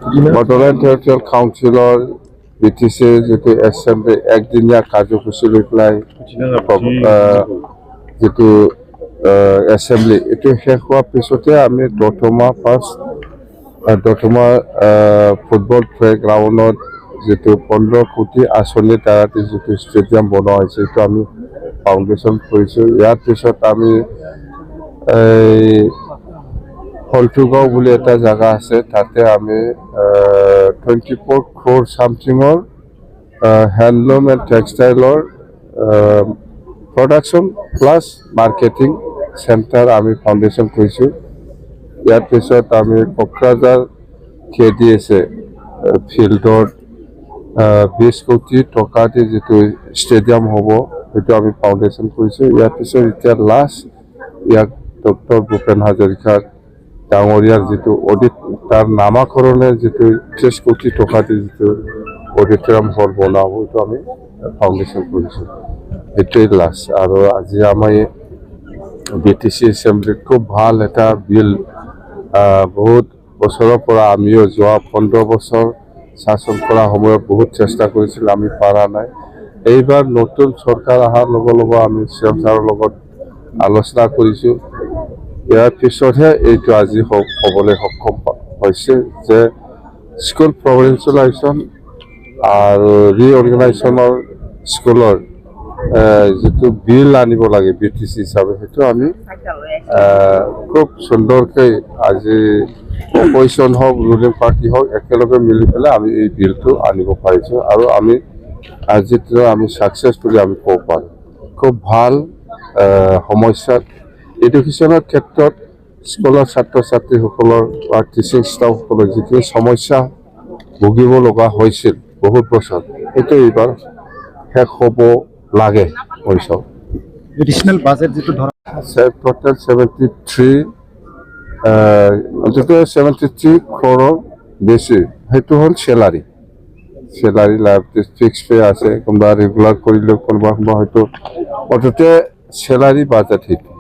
Bodoland territorial কাউন্সিলৰ BTC যিটো assembly একদিনীয়া কাৰ্যসূচী লৈ পেলাই যিটো এছেম্বলি এইটো শেষ হোৱাৰ পিছতে আমি দতমা ফুটবল প্লেগ্ৰাউণ্ডত যিটো 15 কোটি আঁচনিৰ দ্বাৰা যিটো ষ্টেডিয়াম বনোৱা হৈছে সেইটো আমি ফাউণ্ডেশ্যন কৰিছোঁ। ইয়াৰ পিছত আমি হলটুগাঁও বুলি এটা জাগা আছে, তাতে আমি 24 crore সামথিঙৰ হ্যান্ডলুম এণ্ড টেক্সটাইলৰ প্ৰডাকশ্যন প্লাছ মাৰ্কেটিং চেণ্টাৰ আমি ফাউণ্ডেশ্যন কৰিছোঁ। ইয়াৰ পিছত আমি কোকৰাঝাৰ KDS ফিল্ডত 20 কোটি টকা দি যিটো ষ্টেডিয়াম হ'ব সেইটো আমি ফাউণ্ডেশ্যন কৰিছোঁ। ইয়াৰ পিছত এতিয়া লাষ্ট ইয়াক ডক্টৰ ভূপেন হাজৰিকাৰ ডাঙৰীয়াৰ যিটো তাৰ নামাকৰণে যিটো 30 কোটি টকা দি যিটো অডিটৰিয়াম হল বনাব সেইটো আমি ফাউণ্ডেশ্যন কৰিছোঁ। এইটোৱেই লাষ্ট। আৰু আজি আমাৰ BTC এছেম্বলিত খুব ভাল এটা বিল বহুত বছৰৰ পৰা আমিও যোৱা 15 বছৰ শাসন কৰা সময়ত বহুত চেষ্টা কৰিছিল, আমি পাৰা নাই। এইবাৰ নতুন চৰকাৰ অহাৰ লগে লগে আমি CM ছাৰৰ লগত আলোচনা কৰিছোঁ। ইয়াৰ পিছতহে এইটো আজি হ'বলৈ সক্ষম হৈছে যে স্কুল প্ৰভিঞ্চিয়েলাইজেশ্যন আৰু ৰিঅৰ্গেনাইজেশ্যনৰ স্কুলৰ যিটো বিল আনিব লাগে BTC হিচাপে সেইটো আমি খুব সুন্দৰকৈ আজি অপজিশ্যন হওক ৰুলিং পাৰ্টি হওক একেলগে মিলি পেলাই আমি এই বিলটো আনিব পাৰিছোঁ আৰু আমি আজিতো আমি ছাকচেছফুলি আমি ক'ব পাৰোঁ। খুব ভাল সমস্যাত এডুকেশ্যনৰ ক্ষেত্ৰত স্কুলৰ ছাত্ৰ ছাত্ৰীসকলৰ বা টিচিং ষ্টাফসকলৰ যিখিনি সমস্যা ভুগিব লগা হৈছিল বহুত বছৰ সেইটো এইবাৰ শেষ হ'ব লাগে। এডিশনাল বাজেট যেটো ধৰা আছে টোটাল 73 crore বেছি, সেইটো হ'ল চেলাৰী লাইফ ফিক্স পে আছে, কোনোবা ৰেগুলাৰ কৰিলেও কোনোবা হয়তো মুঠতে চেলাৰী বাজেট সেইটো।